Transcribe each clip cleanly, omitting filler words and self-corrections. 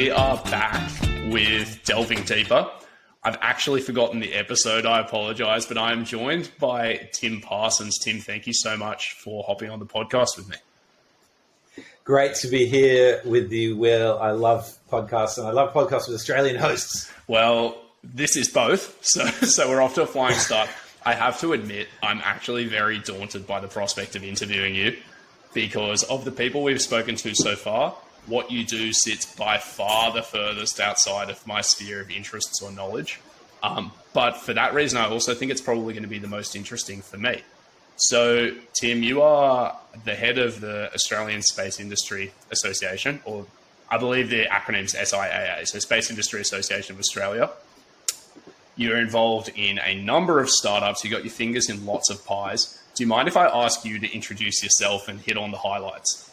We are back with Delving Deeper. I've actually forgotten the episode. I apologize, but I am joined by Tim Parsons. Tim, thank you so much for hopping on the podcast with me. Great to be here with you, Will. I love podcasts, and I love podcasts with Australian hosts. Well, this is both, so we're off to a flying start. I have to admit, I'm actually very daunted by the prospect of interviewing you because of the people we've spoken to so far, what you do sits by far the furthest outside of my sphere of interests or knowledge. But for that reason, I also think it's probably going to be the most interesting for me. So, Tim, you are the head of the Australian Space Industry Association, or I believe the acronym's SIAA, so Space Industry Association of Australia. You're involved in a number of startups. You got your fingers in lots of pies. Do you mind if I ask you to introduce yourself and hit on the highlights?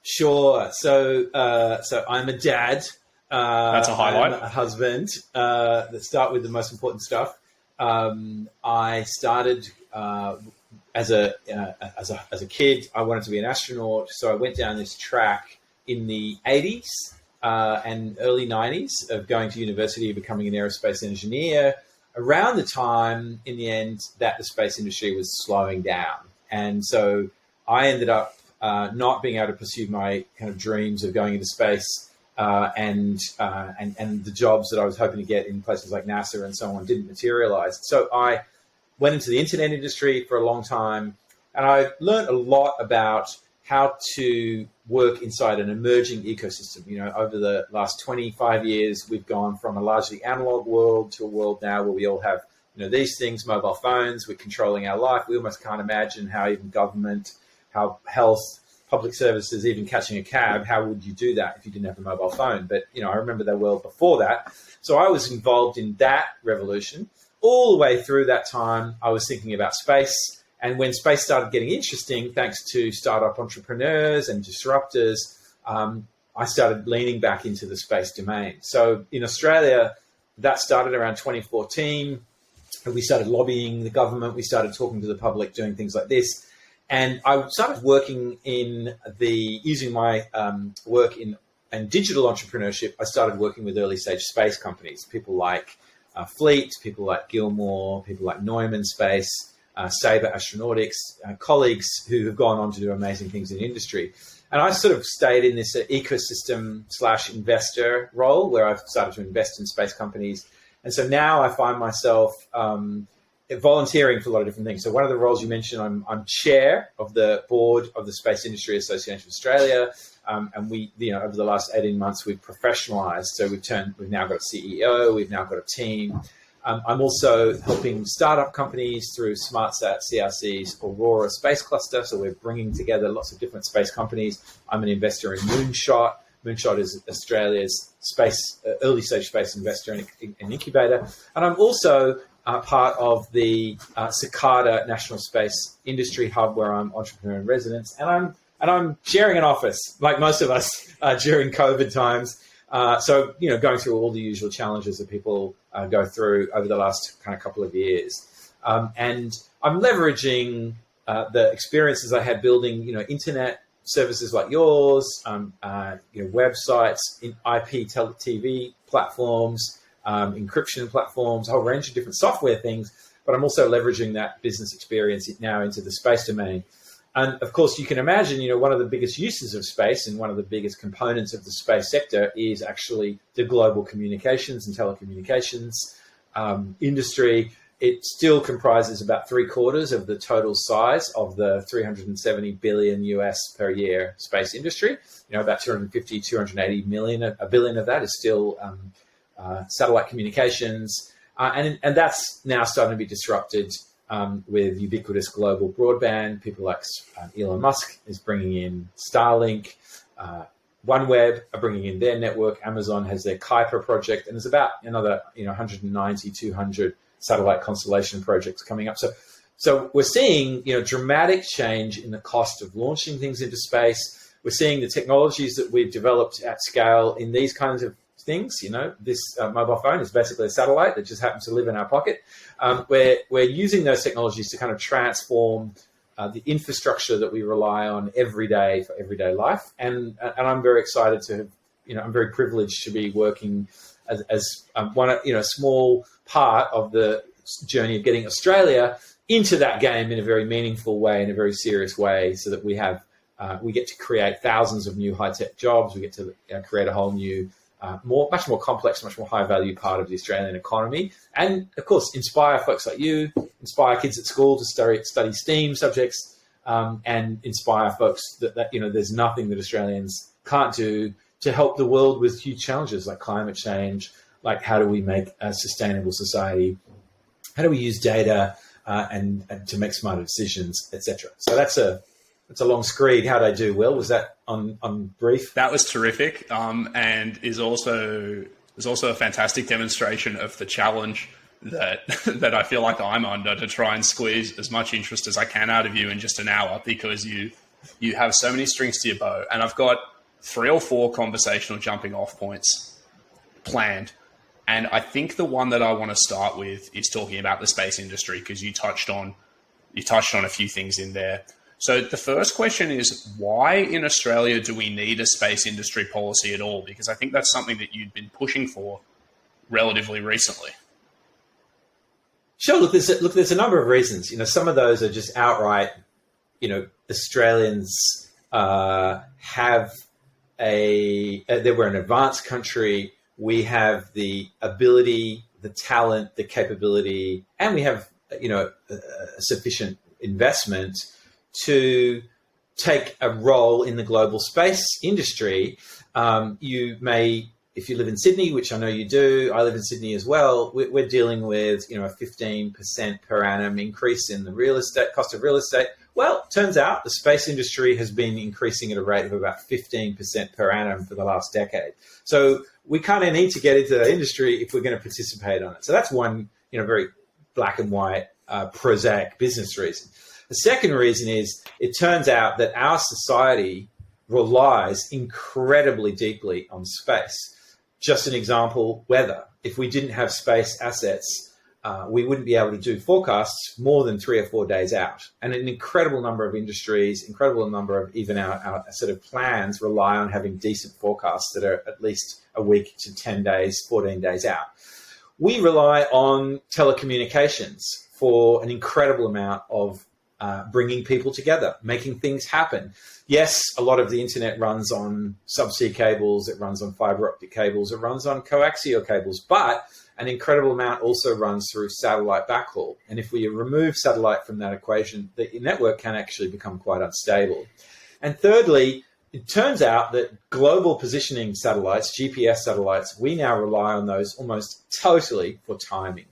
Sure. So I'm a dad. That's a highlight. I'm a husband. Let's start with the most important stuff. I started as a kid. I wanted to be an astronaut, so I went down this track in the 80s and early 90s of going to university and becoming an aerospace engineer. Around the time, in the end, that the space industry was slowing down, and so I ended up not being able to pursue my kind of dreams of going into space, and the jobs that I was hoping to get in places like NASA and so on didn't materialize. So I went into the internet industry for a long time, and I learned a lot about how to work inside an emerging ecosystem. You know, over the last 25 years, we've gone from a largely analog world to a world now where we all have, you know, these things, mobile phones, we're controlling our life. We almost can't imagine how even government, how health, public services, even catching a cab, how would you do that if you didn't have a mobile phone? But, you know, I remember the world before that. So I was involved in that revolution. All the way through that time, I was thinking about space. And when space started getting interesting, thanks to startup entrepreneurs and disruptors, I started leaning back into the space domain. So in Australia, that started around 2014. We started lobbying the government. We started talking to the public, doing things like this. And I started working using my work in digital entrepreneurship. I started working with early stage space companies, people like Fleet, people like Gilmore, people like Neumann Space, Sabre Astronautics, colleagues who have gone on to do amazing things in the industry. And I sort of stayed in this ecosystem / investor role where I've started to invest in space companies. And so now I find myself volunteering for a lot of different things. So one of the roles you mentioned, I'm chair of the board of the Space Industry Association of Australia. And we, you know, over the last 18 months, we've professionalized. So we've now got a CEO, we've now got a team. I'm also helping startup companies through SmartSat CRC's Aurora Space Cluster. So we're bringing together lots of different space companies. I'm an investor in Moonshot. Moonshot is Australia's early stage space investor and incubator. And I'm also part of the Cicada National Space Industry Hub, where I'm entrepreneur in residence. And I'm sharing an office, like most of us, during COVID times. So, you know, going through all the usual challenges that people go through over the last kind of couple of years. And I'm leveraging the experiences I had building, you know, internet services like yours, websites, IP TV platforms, encryption platforms, a whole range of different software things. But I'm also leveraging that business experience now into the space domain. And of course, you can imagine, you know, one of the biggest uses of space and one of the biggest components of the space sector is actually the global communications and telecommunications industry. It still comprises about 3/4 of the total size of the 370 billion US per year space industry. You know, about 250, 280 million, a billion of that is still satellite communications. And that's now starting to be disrupted with ubiquitous global broadband. People like Elon Musk is bringing in Starlink. OneWeb are bringing in their network. Amazon has their Kuiper project, and there's about another 190, 200 satellite constellation projects coming up. So we're seeing dramatic change in the cost of launching things into space. We're seeing the technologies that we've developed at scale in these kinds of things. This mobile phone is basically a satellite that just happens to live in our pocket. We're using those technologies to kind of transform the infrastructure that we rely on every day for everyday life. And I'm very excited to have I'm very privileged to be working as one, a small part of the journey of getting Australia into that game in a very meaningful way, in a very serious way, so that we get to create thousands of new high-tech jobs. We get to create a whole new, much more complex, much more high-value part of the Australian economy. And, of course, inspire folks like you, inspire kids at school to study STEAM subjects, and inspire folks that there's nothing that Australians can't do to help the world with huge challenges like climate change, like how do we make a sustainable society, how do we use data and to make smarter decisions, etc. So that's a long screed. How did I do, Will? Was that on brief? That was terrific, and is also a fantastic demonstration of the challenge that that I feel like I'm under, to try and squeeze as much interest as I can out of you in just an hour, because you have so many strings to your bow, and I've got 3 or 4 conversational jumping off points planned. And I think the one that I want to start with is talking about the space industry, because you touched on a few things in there. So the first question is, why in Australia do we need a space industry policy at all? Because I think that's something that you've been pushing for relatively recently. Sure. Look, there's a number of reasons. Some of those are just outright, Australians we're an advanced country. We have the ability, the talent, the capability, and we have, sufficient investment to take a role in the global space industry. You may, if you live in Sydney, which I know you do, I live in Sydney as well, we're dealing with, a 15% per annum increase in the cost of real estate. Well, turns out the space industry has been increasing at a rate of about 15% per annum for the last decade. So we kind of need to get into that industry if we're going to participate on it. So that's one, very black and white, prosaic business reason. The second reason is it turns out that our society relies incredibly deeply on space. Just an example, weather. If we didn't have space assets, we wouldn't be able to do forecasts more than 3 or 4 days out. And an incredible number of industries, incredible number of even our sort of plans rely on having decent forecasts that are at least a week to 10 days, 14 days out. We rely on telecommunications for an incredible amount of bringing people together, making things happen. Yes, a lot of the internet runs on subsea cables, it runs on fiber optic cables, it runs on coaxial cables, but an incredible amount also runs through satellite backhaul. And if we remove satellite from that equation, the network can actually become quite unstable. And thirdly, it turns out that global positioning satellites, GPS satellites, we now rely on those almost totally for timing.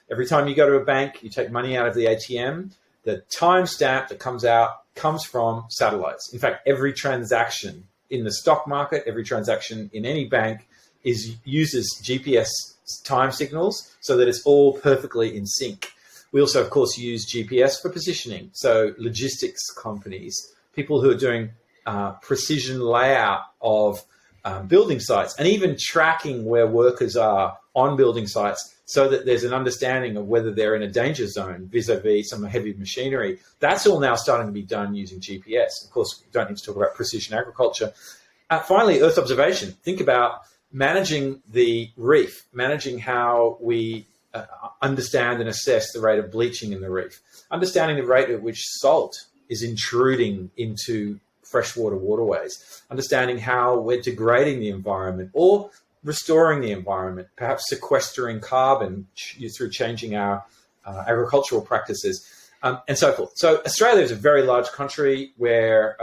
Every time you go to a bank, you take money out of the ATM, the timestamp that comes out comes from satellites. In fact, every transaction in the stock market, every transaction in any bank uses GPS time signals so that it's all perfectly in sync. We also, of course, use GPS for positioning. So logistics companies, people who are doing precision layout of building sites, and even tracking where workers are on building sites so that there's an understanding of whether they're in a danger zone vis-a-vis some heavy machinery. That's all now starting to be done using GPS. Of course, we don't need to talk about precision agriculture. Finally, Earth observation. Think about managing the reef, managing how we understand and assess the rate of bleaching in the reef, understanding the rate at which salt is intruding into freshwater waterways, understanding how we're degrading the environment or restoring the environment, perhaps sequestering carbon through changing our agricultural practices, and so forth. So Australia is a very large country where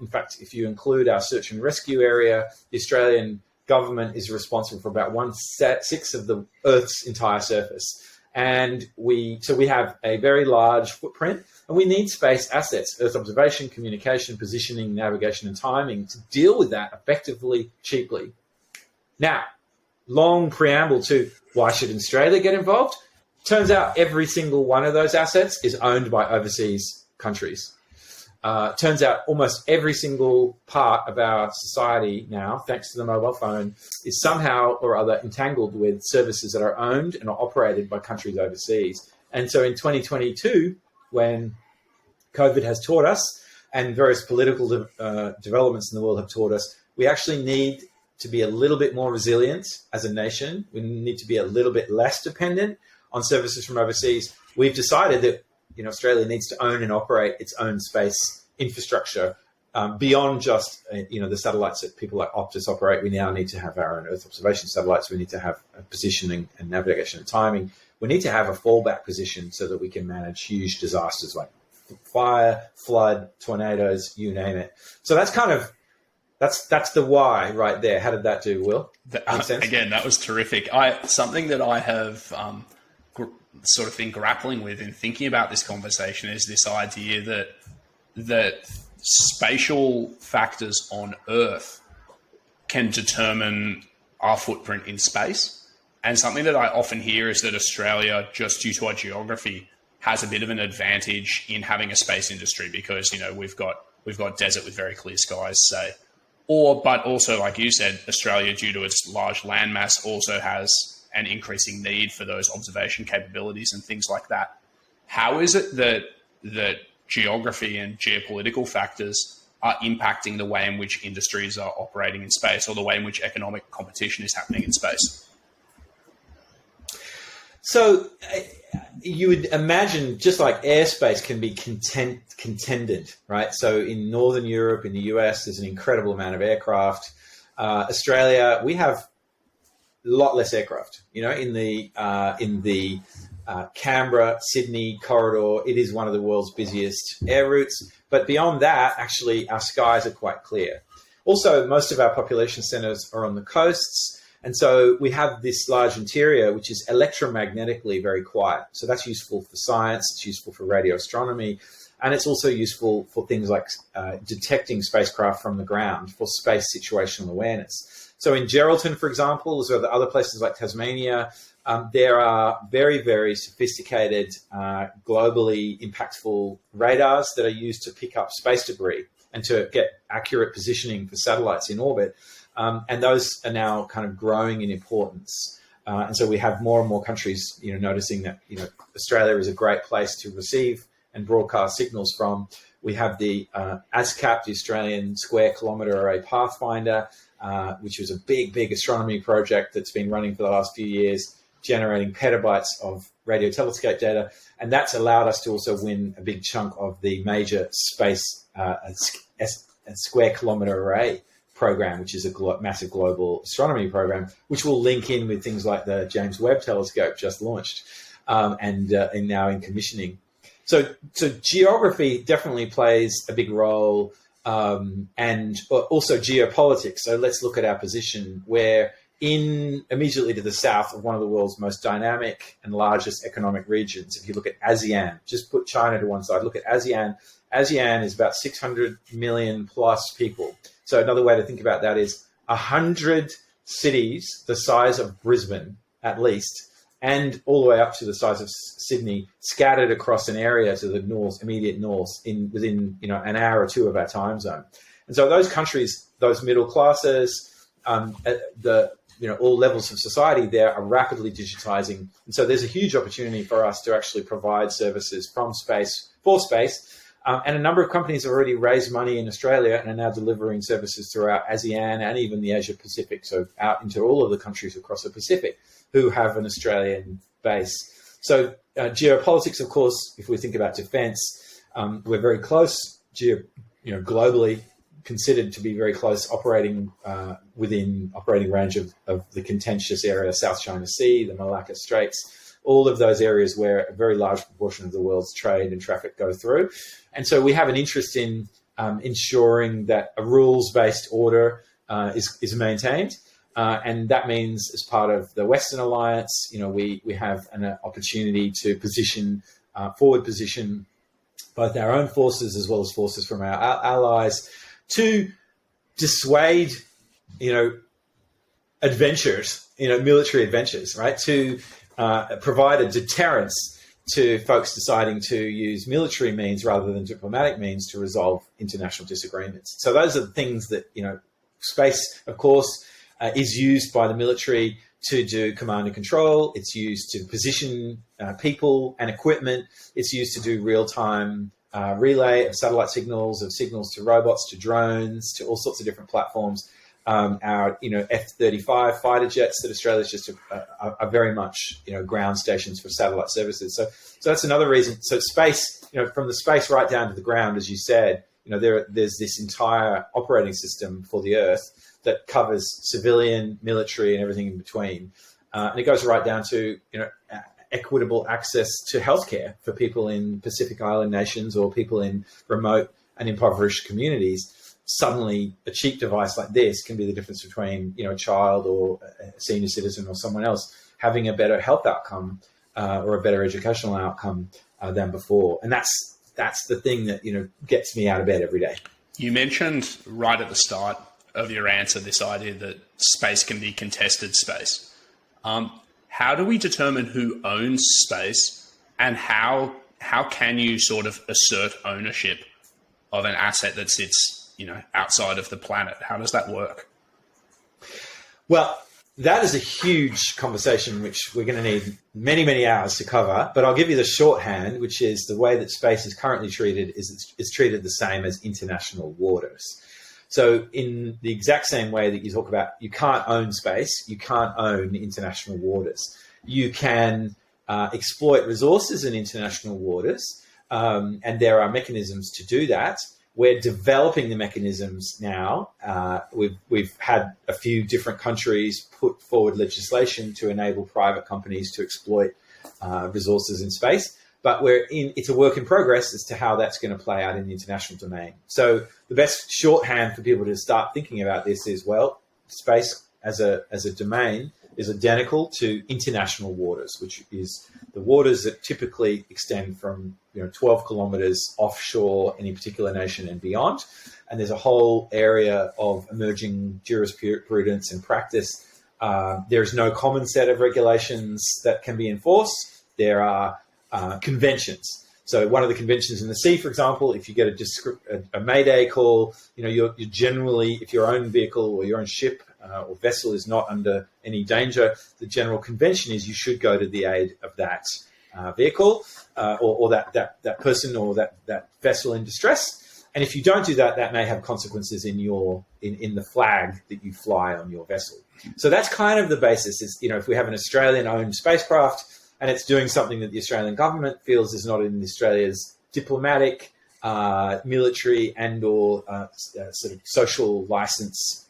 in fact, if you include our search and rescue area, the Australian government is responsible for about 1/6 of the Earth's entire surface. And so we have a very large footprint, and we need space assets, Earth observation, communication, positioning, navigation, and timing to deal with that effectively, cheaply. Now, long preamble to why should Australia get involved? Turns out every single one of those assets is owned by overseas countries. Turns out almost every single part of our society now, thanks to the mobile phone, is somehow or other entangled with services that are owned and are operated by countries overseas. And so in 2022, when COVID has taught us, and various political developments in the world have taught us, we actually need to be a little bit more resilient as a nation. We need to be a little bit less dependent on services from overseas. We've decided that Australia needs to own and operate its own space infrastructure beyond just the satellites that people like Optus operate. We now need to have our own Earth observation satellites. We need to have positioning and navigation and timing. We need to have a fallback position so that we can manage huge disasters like fire, flood, tornadoes, you name it. So that's the why right there. How did that do, Will? Make sense? Again, that was terrific. Something that I have sort of been grappling with in thinking about this conversation is this idea that spatial factors on Earth can determine our footprint in space. And something that I often hear is that Australia, just due to our geography, has a bit of an advantage in having a space industry because, we've got desert with very clear skies, say. But also, like you said, Australia, due to its large landmass, also has an increasing need for those observation capabilities and things like that. How is it that geography and geopolitical factors are impacting the way in which industries are operating in space, or the way in which economic competition is happening in space? So you would imagine, just like airspace can be contended, right? So in Northern Europe, in the US, there's an incredible amount of aircraft. Australia, we have a lot less aircraft. In the Canberra, Sydney corridor, it is one of the world's busiest air routes. But beyond that, actually, our skies are quite clear. Also, most of our population centers are on the coasts. And so we have this large interior, which is electromagnetically very quiet. So that's useful for science. It's useful for radio astronomy. And it's also useful for things like detecting spacecraft from the ground for space situational awareness. So in Geraldton, for example, as well as other places like Tasmania, there are very, very sophisticated, globally impactful radars that are used to pick up space debris and to get accurate positioning for satellites in orbit. And those are now kind of growing in importance. And so we have more and more countries, noticing that, Australia is a great place to receive and broadcast signals from. We have the ASCAP, the Australian Square Kilometre Array Pathfinder, which was a big astronomy project that's been running for the last few years, generating petabytes of radio telescope data. And that's allowed us to also win a big chunk of the major space Square Kilometre Array program, which is a massive global astronomy program, which will link in with things like the James Webb Telescope just launched and now in commissioning. So geography definitely plays a big role, and also geopolitics. So let's look at our position. We're immediately to the south of one of the world's most dynamic and largest economic regions. If you look at ASEAN, just put China to one side, look at ASEAN. ASEAN is about 600 million plus people. So another way to think about that is 100 cities the size of Brisbane, at least, and all the way up to the size of Sydney, scattered across an area to the north, immediate north, within an hour or two of our time zone. And so those countries, those middle classes, all levels of society there are rapidly digitizing. And so there's a huge opportunity for us to actually provide services from space, for space. And a number of companies have already raised money in Australia and are now delivering services throughout ASEAN and even the Asia Pacific, so out into all of the countries across the Pacific who have an Australian base. So geopolitics, of course, if we think about defense, we're very close, globally considered to be very close, operating within operating range of the contentious area, South China Sea, the Malacca Straits, all of those areas where a very large proportion of the world's trade and traffic go through. And so we have an interest in ensuring that a rules-based order is maintained. And that means, as part of the Western Alliance, we have an opportunity to forward position both our own forces as well as forces from our allies to dissuade, adventures, military adventures, right? To provide a deterrence to folks deciding to use military means rather than diplomatic means to resolve international disagreements. So those are the things that, space, of course, is used by the military to do command and control. It's used to position people and equipment. It's used to do real-time relay of satellite signals, to robots, to drones, to all sorts of different platforms. our F-35 fighter jets that Australia's just are very much ground stations for satellite services. So that's another reason. So space, from the space right down to the ground, as you said, there's this entire operating system for the Earth that covers civilian, military, and everything in between, and it goes right down to equitable access to healthcare for people in Pacific Island nations or people in remote and impoverished communities. Suddenly, a cheap device like this can be the difference between a child or a senior citizen or someone else having a better health outcome or a better educational outcome than before. And that's the thing that gets me out of bed every day. You mentioned right at the start of your answer this idea that space can be contested space. How do we determine who owns space, and how can you sort of assert ownership of an asset that sits outside of the planet? How does that work? Well, that is a huge conversation which we're going to need many, many hours to cover, but I'll give you the shorthand, which is the way that space is currently treated is it's treated the same as international waters. So in the exact same way that you talk about, you can't own space, you can't own international waters. You can exploit resources in international waters, and there are mechanisms to do that. We're developing the mechanisms now. We've had a few different countries put forward legislation to enable private companies to exploit resources in space. But it's a work in progress as to how that's going to play out in the international domain. So the best shorthand for people to start thinking about this is, well, space as a domain is identical to international waters, which is the waters that typically extend from 12 kilometers offshore any particular nation and beyond. And there's a whole area of emerging jurisprudence and practice. There's no common set of regulations that can be enforced. There are conventions. So one of the conventions in the sea, for example, if you get a mayday call, you're generally, if your own vehicle or your own ship or vessel is not under any danger, the general convention is you should go to the aid of that vehicle or that person or that vessel in distress. And if you don't do that, that may have consequences in the flag that you fly on your vessel. So that's kind of the basis. Is if we have an Australian-owned spacecraft and it's doing something that the Australian government feels is not in Australia's diplomatic, military, and/or sort of social license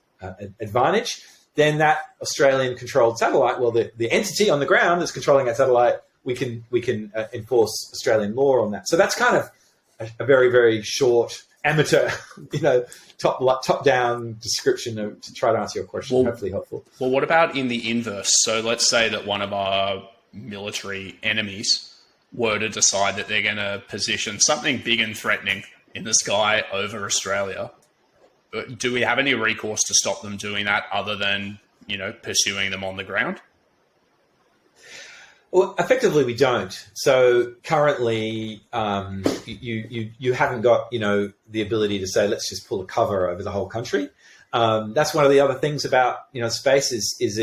advantage, then that Australian-controlled satellite, well, the entity on the ground that's controlling that satellite, we can enforce Australian law on that. So that's kind of a very, very short amateur, top-down description to try to answer your question. Hopefully helpful. Well, what about in the inverse? So let's say that one of our military enemies were to decide that they're going to position something big and threatening in the sky over Australia. Do we have any recourse to stop them doing that other than, pursuing them on the ground? Well, effectively, we don't. So currently, you haven't got the ability to say, let's just pull a cover over the whole country. That's one of the other things about space is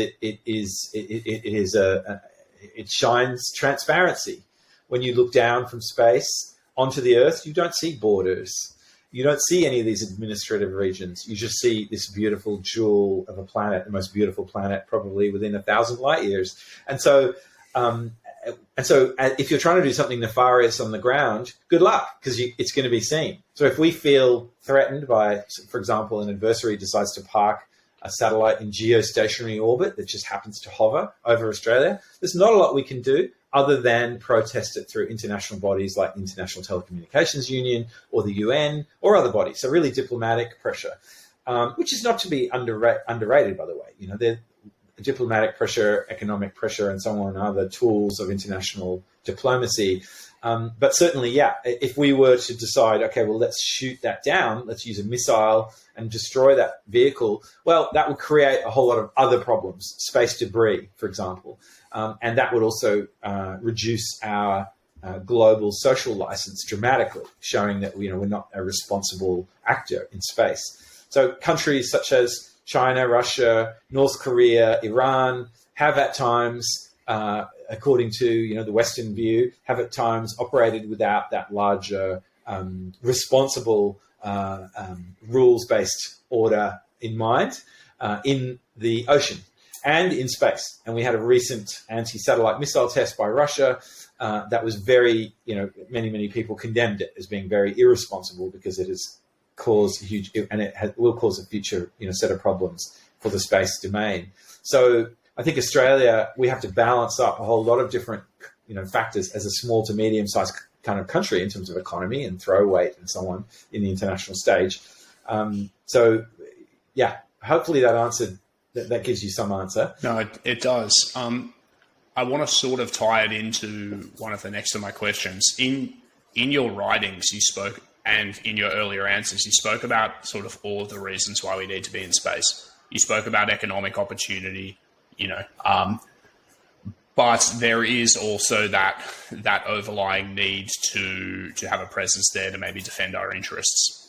it shines transparency. When you look down from space onto the Earth, you don't see borders. You don't see any of these administrative regions. You just see this beautiful jewel of a planet, the most beautiful planet probably within 1,000 light years. And so if you're trying to do something nefarious on the ground, good luck, because it's going to be seen. So if we feel threatened by, for example, an adversary decides to park a satellite in geostationary orbit that just happens to hover over Australia, there's not a lot we can do other than protest it through international bodies like the International Telecommunications Union or the UN or other bodies. So really diplomatic pressure, which is not to be underrated, by the way. The diplomatic pressure, economic pressure, and so on are the tools of international diplomacy. But certainly, if we were to decide, okay, well, let's shoot that down, let's use a missile and destroy that vehicle, well, that would create a whole lot of other problems, space debris, for example. And that would also reduce our global social license dramatically, showing that we're not a responsible actor in space. So countries such as China, Russia, North Korea, Iran have at times, according to the Western view, have at times operated without that larger responsible rules-based order in mind. in the ocean and in space. And we had a recent anti-satellite missile test by Russia that was very, many people condemned it as being very irresponsible because it has caused will cause a future, set of problems for the space domain. So I think Australia, we have to balance up a whole lot of different, factors as a small to medium-sized kind of country in terms of economy and throw weight and so on in the international stage. Hopefully that answered. That gives you some answer. No, it does. I want to sort of tie it into one of the next of my questions. In your writings, you spoke, and in your earlier answers, you spoke about sort of all of the reasons why we need to be in space. You spoke about economic opportunity, but there is also that overlying need to have a presence there to maybe defend our interests.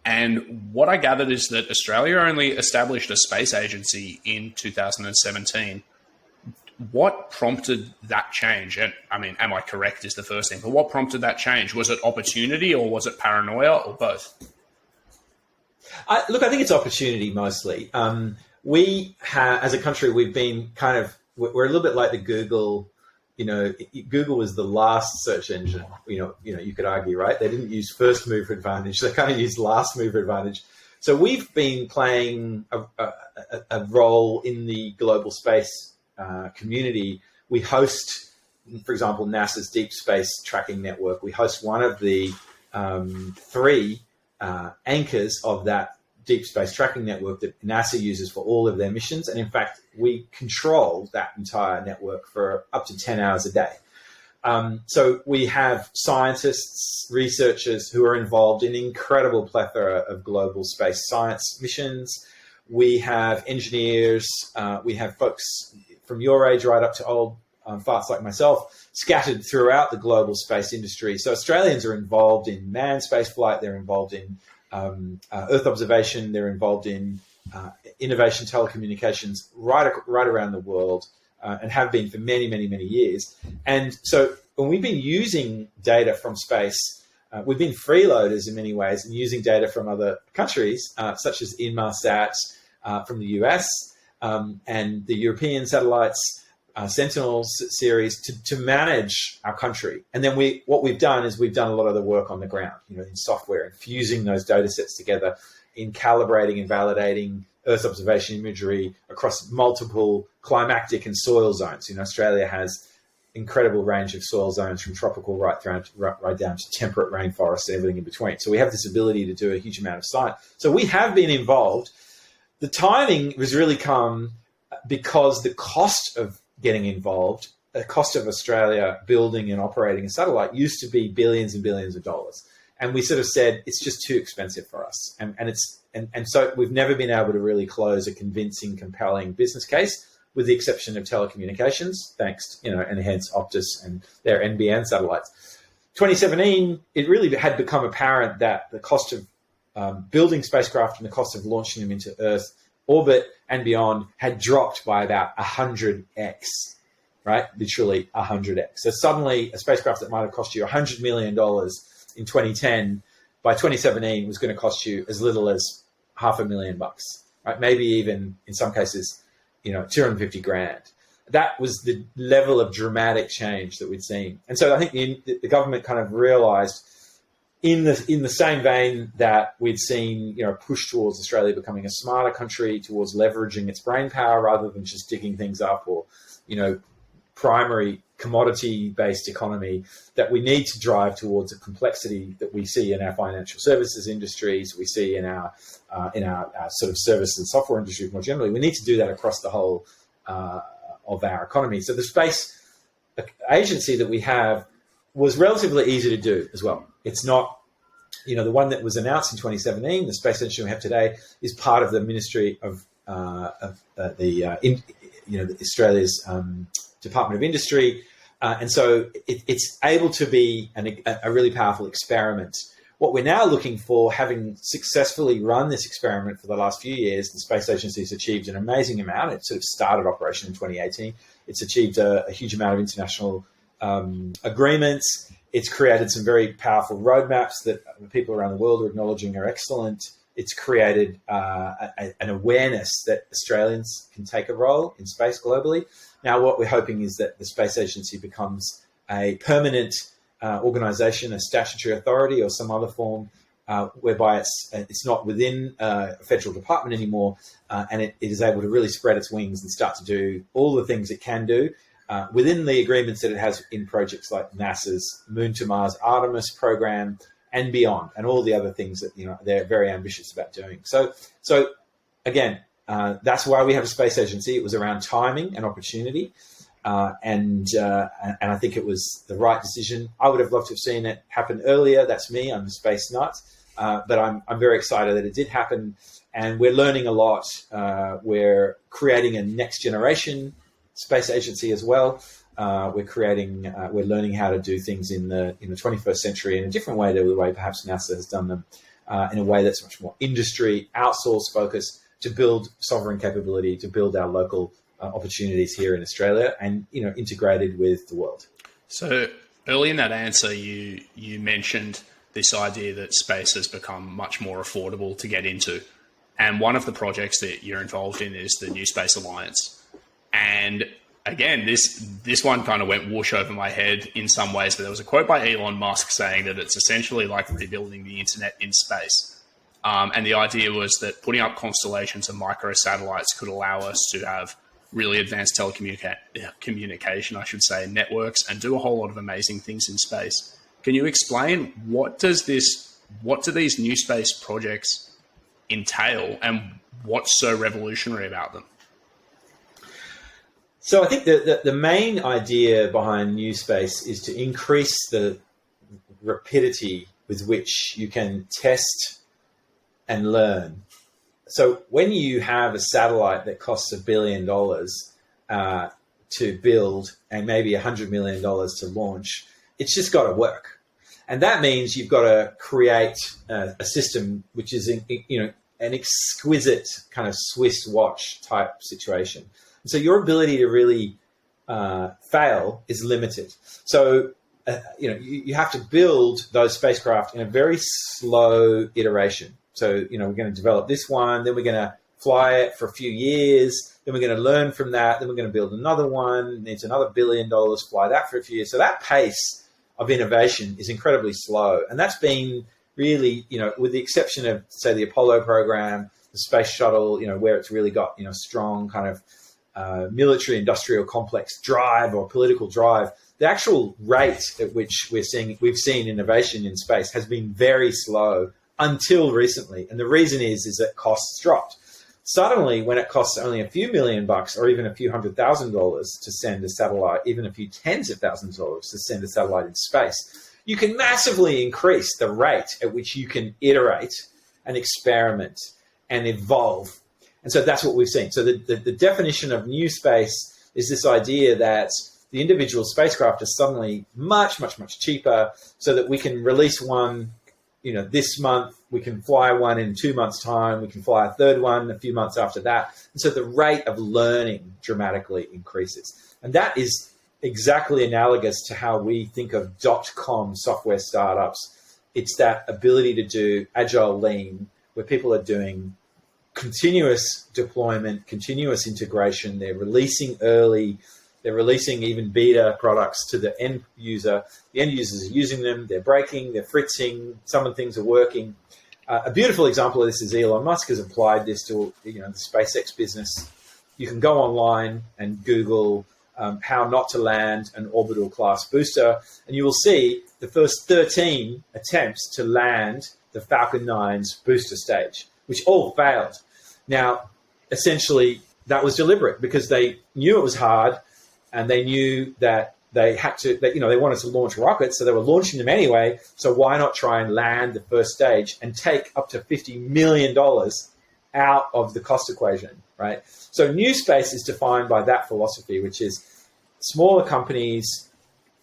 And what I gathered is that Australia only established a space agency in 2017. What prompted that change? And I mean, am I correct is the first thing, but what prompted that change? Was it opportunity or was it paranoia or both? I think it's opportunity mostly. We have, as a country, we've been we're a little bit like the Google. Google was the last search engine. You could argue, right? They didn't use first mover advantage; they kind of used last mover advantage. So we've been playing a role in the global space community. We host, for example, NASA's Deep Space Tracking Network. We host one of the three anchors of that Deep Space Tracking Network that NASA uses for all of their missions. And in fact, we control that entire network for up to 10 hours a day. So we have scientists, researchers who are involved in an incredible plethora of global space science missions. We have engineers, we have folks from your age right up to old farts like myself, scattered throughout the global space industry. So Australians are involved in manned space flight, they're involved in Earth observation, they're involved in innovation telecommunications right around the world, and have been for many, many, many years. And so when we've been using data from space, we've been freeloaders in many ways and using data from other countries, such as Inmarsat from the US and the European satellites, Sentinel series to manage our country. And then what we've done is we've done a lot of the work on the ground, in software, and fusing those data sets together, in calibrating and validating Earth observation imagery across multiple climatic and soil zones. Australia has incredible range of soil zones from tropical right down to temperate rainforests and everything in between. So we have this ability to do a huge amount of science. So we have been involved. The timing was really come because the cost of getting involved, the cost of Australia building and operating a satellite used to be billions and billions of dollars. And we sort of said, it's just too expensive for us. And so we've never been able to really close a convincing, compelling business case, with the exception of telecommunications, thanks, and hence Optus and their NBN satellites. 2017, it really had become apparent that the cost of building spacecraft and the cost of launching them into Earth orbit and beyond had dropped by about 100x, right? Literally 100x. So suddenly a spacecraft that might have cost you $100 million in 2010, by 2017 was going to cost you as little as $500,000, right? Maybe even in some cases, $250,000. That was the level of dramatic change that we'd seen. And so I think the government kind of realized, in the same vein that we'd seen, push towards Australia becoming a smarter country, towards leveraging its brain power rather than just digging things up or, primary commodity-based economy, that we need to drive towards a complexity that we see in our financial services industries, we see in our sort of service and software industries more generally. We need to do that across the whole of our economy. So the space agency that we have was relatively easy to do as well. It's not, the one that was announced in 2017, the space agency we have today, is part of the Ministry of Australia's Department of Industry. And so it's able to be a really powerful experiment. What we're now looking for, having successfully run this experiment for the last few years, the Space Agency has achieved an amazing amount. It sort of started operation in 2018. It's achieved a huge amount of international agreements. It's created some very powerful roadmaps that people around the world are acknowledging are excellent. It's created an awareness that Australians can take a role in space globally. Now, what we're hoping is that the Space Agency becomes a permanent organisation, a statutory authority, or some other form whereby it's not within a federal department anymore, and it is able to really spread its wings and start to do all the things it can do within the agreements that it has in projects like NASA's Moon to Mars Artemis program and beyond, and all the other things that they're very ambitious about doing. So again, that's why we have a space agency. It was around timing and opportunity, and I think it was the right decision. I would have loved to have seen it happen earlier. That's me. I'm a space nut, but I'm very excited that it did happen, and we're learning a lot. We're creating a next generation space agency as well. We're learning how to do things in the 21st century in a different way to the way perhaps NASA has done them, in a way that's much more industry outsource focused, to build sovereign capability, to build our local opportunities here in Australia, and integrated with the world. So early in that answer, you mentioned this idea that space has become much more affordable to get into, and one of the projects that you're involved in is the New Space Alliance. And again, this one kind of went whoosh over my head in some ways, but there was a quote by Elon Musk saying that it's essentially like rebuilding the internet in space. And the idea was that putting up constellations of microsatellites could allow us to have really advanced communication, I should say, networks, and do a whole lot of amazing things in space. Can you explain what do these new space projects entail, and what's so revolutionary about them? So I think the main idea behind New Space is to increase the rapidity with which you can test and learn. So when you have a satellite that costs $1 billion to build and maybe $100 million to launch, it's just got to work. And that means you've got to create a system which is an exquisite kind of Swiss watch type situation. And so your ability to really fail is limited. So you have to build those spacecraft in a very slow iteration. So we're going to develop this one, then we're going to fly it for a few years, then we're going to learn from that, then we're going to build another one, it's another $1 billion, fly that for a few years. So that pace of innovation is incredibly slow, and that's been really, with the exception of, say, the Apollo program, the space shuttle, where it's really got strong kind of military industrial complex drive or political drive, the actual rate at which we've seen innovation in space has been very slow until recently. And the reason is that costs dropped. Suddenly, when it costs only a few $1,000,000 or even a few $100,000 to send a satellite, even a few tens of thousands of dollars to send a satellite in space, you can massively increase the rate at which you can iterate and experiment and evolve. And so that's what we've seen. So the definition of new space is this idea that the individual spacecraft is suddenly much, much, much cheaper, so that we can release one, this month, we can fly one in 2 months' time, we can fly a third one a few months after that. And so the rate of learning dramatically increases. And that is exactly analogous to how we think of .com software startups. It's that ability to do agile lean, where people are doing continuous deployment, continuous integration. They're releasing early. They're releasing even beta products to the end user. The end users are using them. They're breaking. They're fritzing. Some of the things are working. A beautiful example of this is Elon Musk has applied this to the SpaceX business. You can go online and Google how not to land an orbital class booster, and you will see the first 13 attempts to land the Falcon 9's booster stage, which all failed. Now, essentially, that was deliberate because they knew it was hard, and they knew that they had to, they wanted to launch rockets, so they were launching them anyway. So why not try and land the first stage and take up to $50 million out of the cost equation, right? So new space is defined by that philosophy, which is smaller companies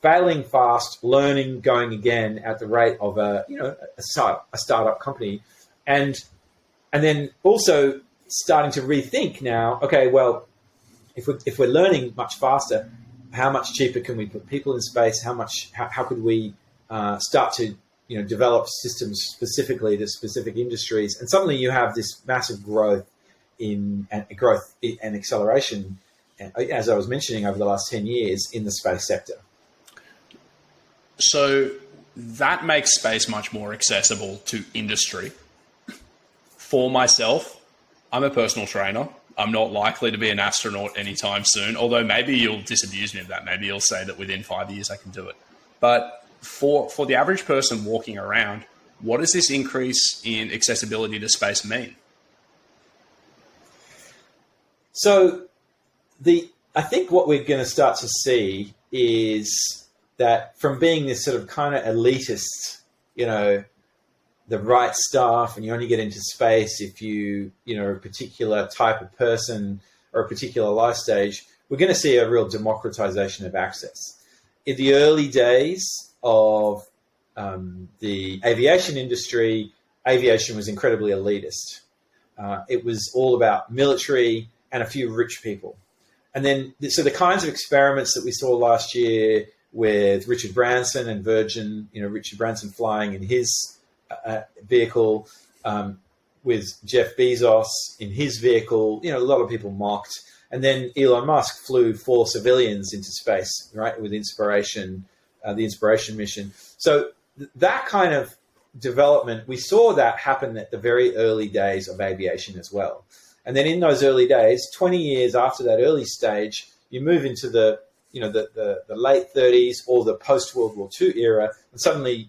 failing fast, learning, going again at the rate of a startup company, and then also starting to rethink now. Okay, well, if we're learning much faster, how much cheaper can we put people in space? How could we start to develop systems specifically to specific industries, and suddenly you have this massive growth and acceleration, as I was mentioning, over the last 10 years in the space sector. So that makes space much more accessible to industry. For myself, I'm a personal trainer. I'm not likely to be an astronaut anytime soon, although maybe you'll disabuse me of that. Maybe you'll say that within 5 years I can do it. But for the average person walking around, what does this increase in accessibility to space mean? So I think what we're going to start to see is that from being this sort of kind of elitist, the right stuff, and you only get into space if a particular type of person or a particular life stage, we're going to see a real democratization of access. In the early days of the aviation industry, aviation was incredibly elitist. It was all about military and a few rich people. And then, so the kinds of experiments that we saw last year with Richard Branson and Virgin, Richard Branson flying in his vehicle, with Jeff Bezos in his vehicle, a lot of people mocked. And then Elon Musk flew 4 civilians into space, right, with Inspiration, the Inspiration mission. So that kind of development, we saw that happen at the very early days of aviation as well. And then in those early days, 20 years after that early stage, you move into the late 30s or the post-World War II era, and suddenly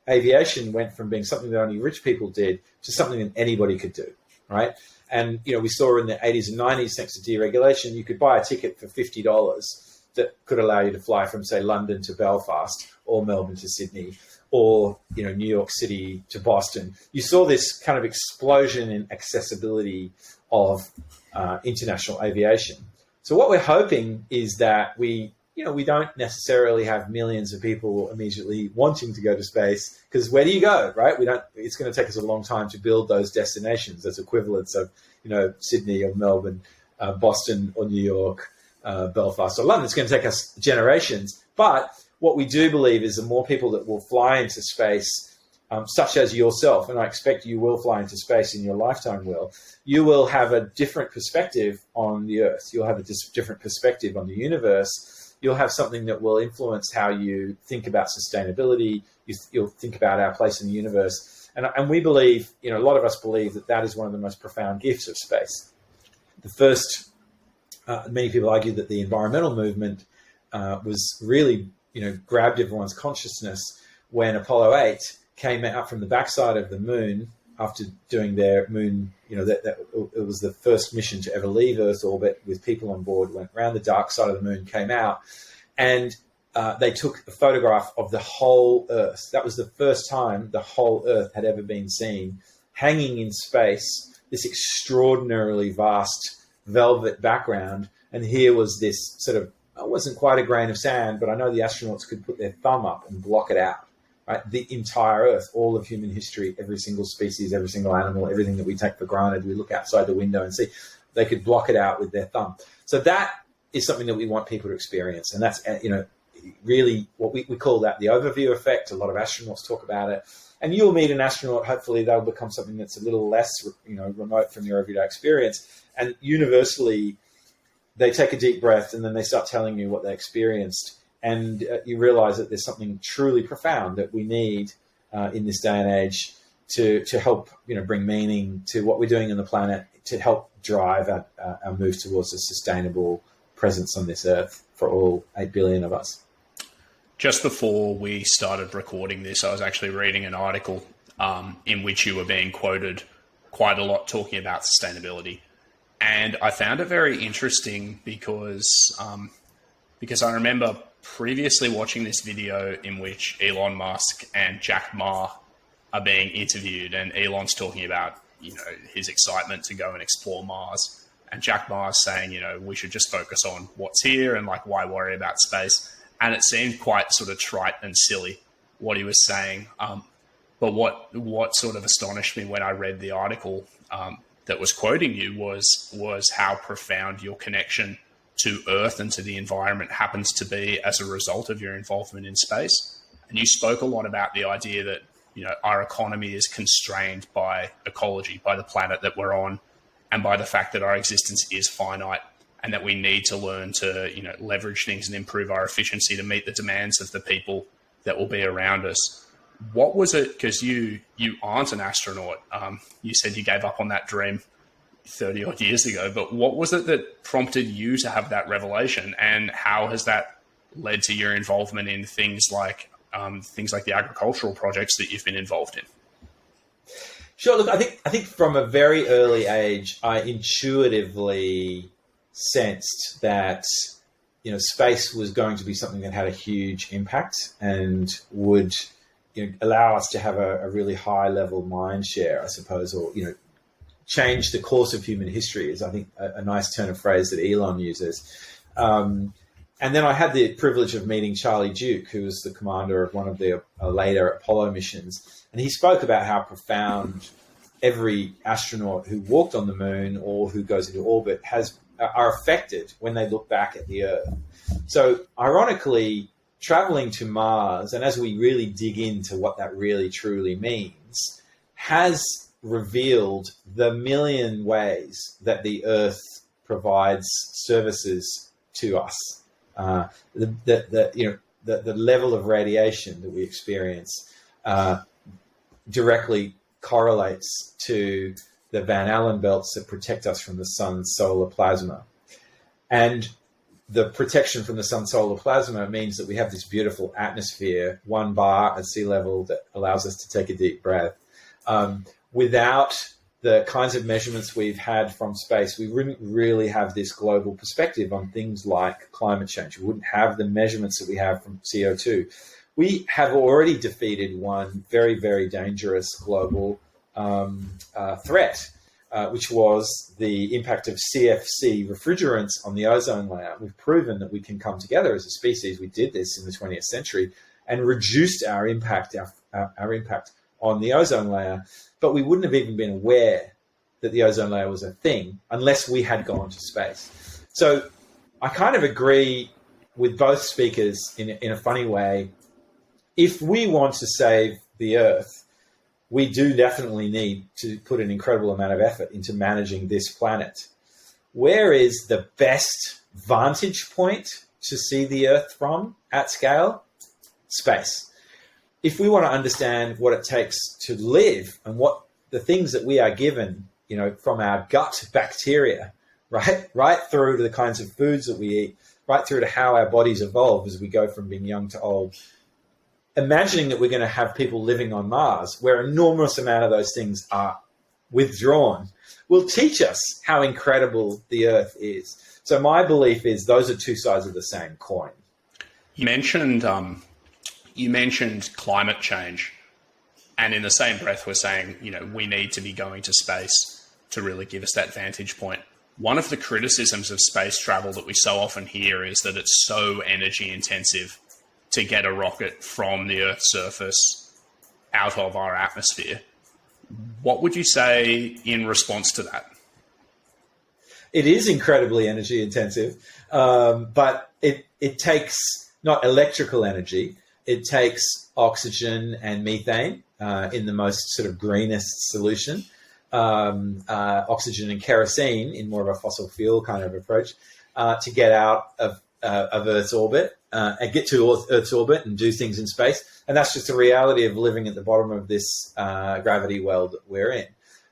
aviation went from being something that only rich people did to something that anybody could do, right? And, we saw in the 80s and 90s, thanks to deregulation, you could buy a ticket for $50 that could allow you to fly from, say, London to Belfast or Melbourne to Sydney or, New York City to Boston. You saw this kind of explosion in accessibility of international aviation. So what we're hoping is that we don't necessarily have millions of people immediately wanting to go to space, because where do you go, right? It's going to take us a long time to build those destinations. That's equivalents of, Sydney or Melbourne, Boston or New York, Belfast or London. It's going to take us generations. But what we do believe is the more people that will fly into space, such as yourself, and I expect you will fly into space in your lifetime, you will have a different perspective on the Earth. You'll have a different perspective on the universe. You'll have something that will influence how you think about sustainability. You'll think about our place in the universe. And we believe, a lot of us believe that is one of the most profound gifts of space. The first, many people argue that the environmental movement was really, grabbed everyone's consciousness when Apollo 8 came out from the backside of the moon after doing their moon, that it was the first mission to ever leave Earth orbit with people on board, went around the dark side of the moon, came out, and they took a photograph of the whole Earth. That was the first time the whole Earth had ever been seen, hanging in space, this extraordinarily vast velvet background. And here was this sort of, it wasn't quite a grain of sand, but I know the astronauts could put their thumb up and block it out. Right? The entire Earth, all of human history, every single species, every single animal, everything that we take for granted, we look outside the window and see, they could block it out with their thumb. So that is something that we want people to experience. And that's, really what we call that the overview effect. A lot of astronauts talk about it. And you'll meet an astronaut, hopefully they'll become something that's a little less, remote from your everyday experience. And universally, they take a deep breath and then they start telling you what they experienced. And you realize that there's something truly profound that we need in this day and age to help, bring meaning to what we're doing on the planet, to help drive our move towards a sustainable presence on this Earth for all 8 billion of us. Just before we started recording this, I was actually reading an article in which you were being quoted quite a lot talking about sustainability. And I found it very interesting because I remember previously watching this video in which Elon Musk and Jack Ma are being interviewed, and Elon's talking about, his excitement to go and explore Mars. And Jack Ma is saying, we should just focus on what's here and why worry about space? And it seemed quite sort of trite and silly what he was saying. But what sort of astonished me when I read the article that was quoting you was how profound your connection to Earth and to the environment happens to be as a result of your involvement in space. And you spoke a lot about the idea that our economy is constrained by ecology, by the planet that we're on, and by the fact that our existence is finite, and that we need to learn to leverage things and improve our efficiency to meet the demands of the people that will be around us. What was it? Because you aren't an astronaut. You said you gave up on that dream 30 odd years ago, but what was it that prompted you to have that revelation, and how has that led to your involvement in things like the agricultural projects that you've been involved in? Sure. Look, I think from a very early age, I intuitively sensed that space was going to be something that had a huge impact and would allow us to have a really high level mind share, I suppose, or change the course of human history is, I think, a nice turn of phrase that Elon uses. And then I had the privilege of meeting Charlie Duke, who was the commander of one of the later Apollo missions. And he spoke about how profound every astronaut who walked on the moon or who goes into orbit are affected when they look back at the Earth. So ironically, traveling to Mars, and as we really dig into what that really truly means, has revealed the million ways that the Earth provides services to us. The level of radiation that we experience directly correlates to the Van Allen belts that protect us from the sun's solar plasma. And the protection from the sun's solar plasma means that we have this beautiful atmosphere, 1 bar at sea level, that allows us to take a deep breath. Without the kinds of measurements we've had from space, we wouldn't really have this global perspective on things like climate change. We wouldn't have the measurements that we have from CO2. We have already defeated one very, very dangerous global threat, which was the impact of CFC refrigerants on the ozone layer. We've proven that we can come together as a species. We did this in the 20th century and reduced our impact, our impact on the ozone layer. But we wouldn't have even been aware that the ozone layer was a thing unless we had gone to space. So I kind of agree with both speakers in a funny way. If we want to save the Earth, we do definitely need to put an incredible amount of effort into managing this planet. Where is the best vantage point to see the Earth from at scale? Space. If we want to understand what it takes to live and what the things that we are given, from our gut bacteria, right through to the kinds of foods that we eat, right through to how our bodies evolve as we go from being young to old, imagining that we're going to have people living on Mars, where an enormous amount of those things are withdrawn, will teach us how incredible the Earth is. So my belief is those are two sides of the same coin. You mentioned climate change, and in the same breath, we're saying, we need to be going to space to really give us that vantage point. One of the criticisms of space travel that we so often hear is that it's so energy intensive to get a rocket from the Earth's surface out of our atmosphere. What would you say in response to that? It is incredibly energy intensive, but it takes not electrical energy. It takes oxygen and methane in the most sort of greenest solution, oxygen and kerosene in more of a fossil fuel kind of approach to get out of Earth's orbit and get to Earth's orbit and do things in space. And that's just the reality of living at the bottom of this gravity well that we're in.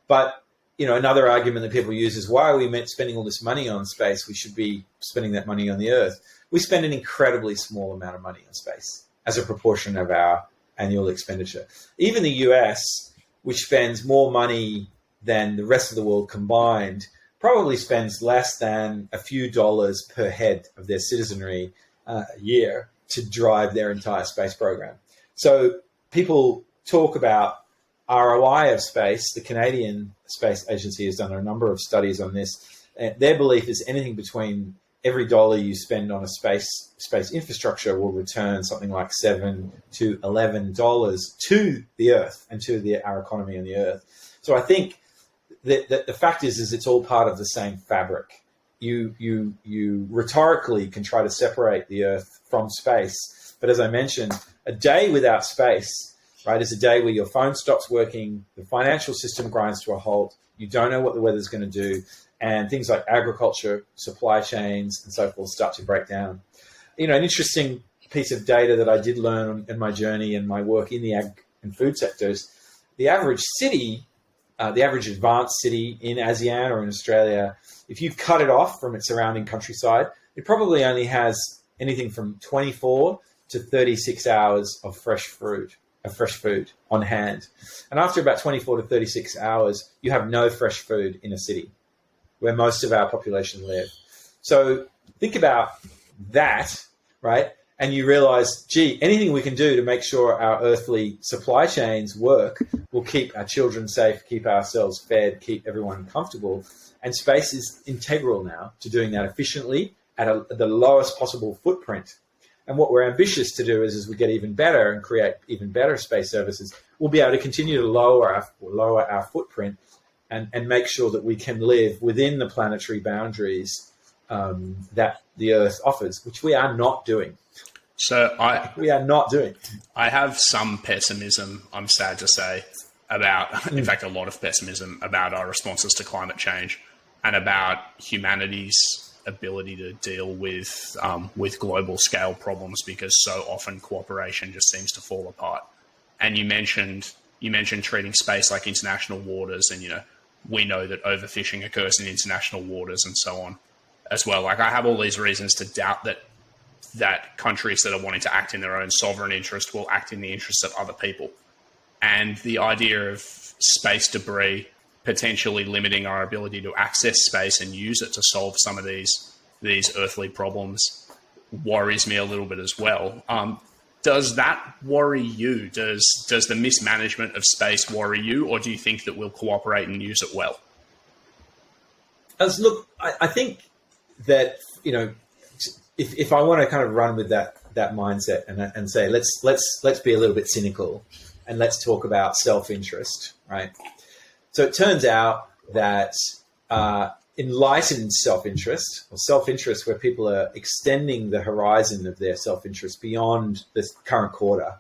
But, another argument that people use is, why are we spending all this money on space? We should be spending that money on the Earth. We spend an incredibly small amount of money on space as a proportion of our annual expenditure. Even the US, which spends more money than the rest of the world combined, probably spends less than a few dollars per head of their citizenry a year to drive their entire space program. So people talk about ROI of space. The Canadian Space Agency has done a number of studies on this. Their belief is anything between every dollar you spend on a space infrastructure will return something like $7 to $11 to the Earth and to our economy on the Earth. So I think that the fact is it's all part of the same fabric. You rhetorically can try to separate the Earth from space, but as I mentioned, a day without space right? Is a day where your phone stops working, the financial system grinds to a halt, you don't know what the weather's going to do, and things like agriculture, supply chains, and so forth start to break down. An interesting piece of data that I did learn in my journey and my work in the ag and food sectors, the average city, the average advanced city in ASEAN or in Australia, if you cut it off from its surrounding countryside, it probably only has anything from 24 to 36 hours of fresh food on hand. And after about 24 to 36 hours, you have no fresh food in a city where most of our population live. So think about that, right? And you realize, gee, anything we can do to make sure our earthly supply chains work will keep our children safe, keep ourselves fed, keep everyone comfortable. And space is integral now to doing that efficiently at the lowest possible footprint. And what we're ambitious to do is, as we get even better and create even better space services, we'll be able to continue to lower our footprint and make sure that we can live within the planetary boundaries that the Earth offers, which we are not doing. We are not doing. I have some pessimism, I'm sad to say, about, in fact, a lot of pessimism about our responses to climate change and about humanity's ability to deal with global scale problems, because so often cooperation just seems to fall apart. And you mentioned treating space like international waters, and we know that overfishing occurs in international waters and so on as well. Like, I have all these reasons to doubt that countries that are wanting to act in their own sovereign interest will act in the interests of other people. And the idea of space debris potentially limiting our ability to access space and use it to solve some of these earthly problems worries me a little bit as well. Does that worry you? Does the mismanagement of space worry you, or do you think that we'll cooperate and use it well? Look, I think that if I want to kind of run with that mindset and say let's be a little bit cynical and let's talk about self-interest, right? So it turns out that enlightened self-interest, or self-interest where people are extending the horizon of their self-interest beyond the current quarter,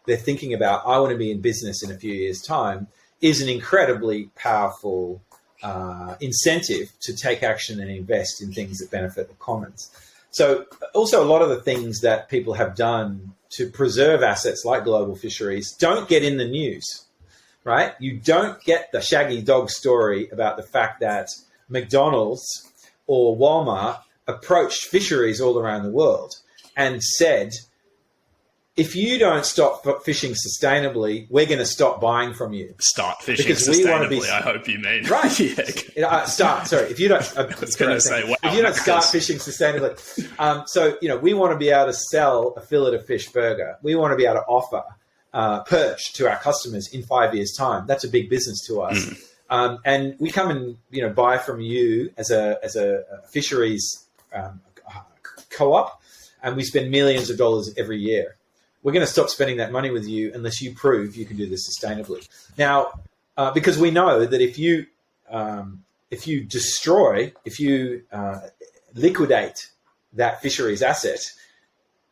they're thinking about, I want to be in business in a few years' time, is an incredibly powerful incentive to take action and invest in things that benefit the commons. So also a lot of the things that people have done to preserve assets like global fisheries don't get in the news, right? You don't get the shaggy dog story about the fact that McDonald's or Walmart approached fisheries all around the world and said, if you don't stop fishing sustainably, we're going to stop buying from you. Start fishing because sustainably, I hope you mean. Right. If you don't... I was going to say, wow. If you don't start fishing sustainably. We want to be able to sell a fillet of fish burger. We want to be able to offer perch to our customers in 5 years' time. That's a big business to us. And we come and buy from you as a fisheries co-op, and we spend millions of dollars every year. We're going to stop spending that money with you unless you prove you can do this sustainably. Now, because we know that if you liquidate that fisheries asset,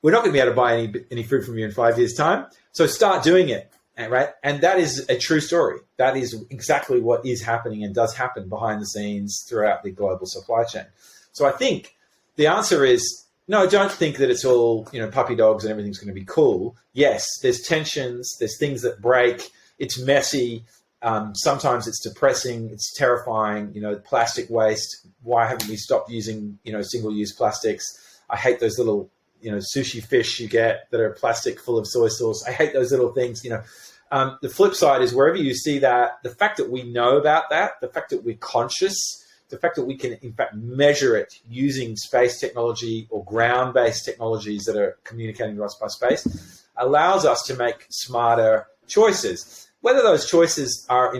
we're not going to be able to buy any food from you in 5 years' time. So start doing it, right? And that is a true story. That is exactly what is happening and does happen behind the scenes throughout the global supply chain. So I think the answer is, no, don't think that it's all, puppy dogs and everything's going to be cool. Yes, there's tensions, there's things that break, it's messy, sometimes it's depressing, it's terrifying, plastic waste. Why haven't we stopped using, single-use plastics? I hate those little, sushi fish you get that are plastic full of soy sauce. I hate those little things, The flip side is wherever you see that, the fact that we know about that, the fact that we're conscious, the fact that we can, in fact, measure it using space technology or ground-based technologies that are communicating to us by space allows us to make smarter choices. Whether those choices are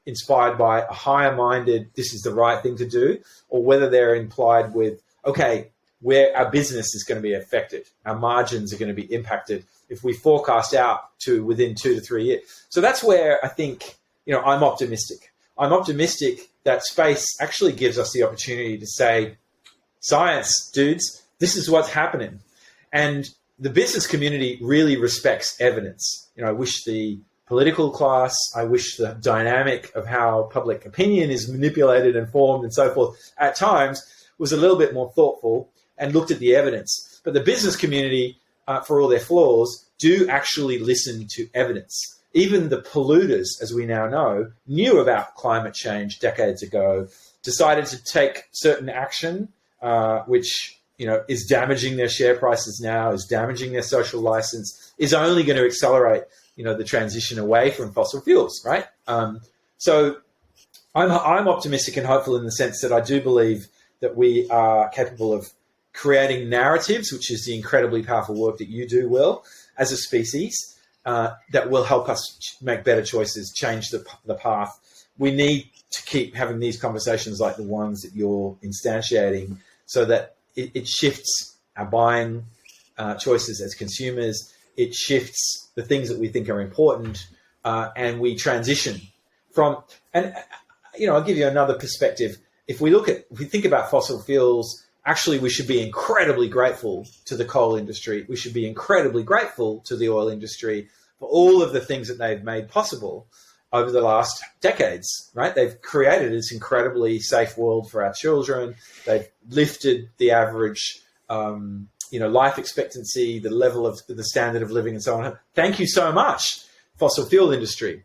inspired by a higher-minded, this is the right thing to do, or whether they're implied with, okay, where our business is going to be affected, our margins are going to be impacted if we forecast out to within 2 to 3 years. So that's where I think, I'm optimistic. I'm optimistic that space actually gives us the opportunity to say, science, dudes, this is what's happening. And the business community really respects evidence. I wish the political class. I wish the dynamic of how public opinion is manipulated and formed and so forth at times was a little bit more thoughtful and looked at the evidence. But the business community, for all their flaws, do actually listen to evidence. Even the polluters, as we now know, knew about climate change decades ago, decided to take certain action, which is damaging their share prices now, is damaging their social license, is only going to accelerate the transition away from fossil fuels, right? So I'm optimistic and hopeful in the sense that I do believe that we are capable of creating narratives, which is the incredibly powerful work that you do, Will, as a species, that will help us make better choices, change the path. We need to keep having these conversations like the ones that you're instantiating so that it shifts our buying choices as consumers. It shifts the things that we think are important, and we transition from. And I'll give you another perspective. If we think about fossil fuels, actually we should be incredibly grateful to the coal industry. We should be incredibly grateful to the oil industry for all of the things that they've made possible over the last decades. Right? They've created this incredibly safe world for our children. They've lifted the average. Life expectancy, the level of the standard of living and so on. Thank you so much, fossil fuel industry.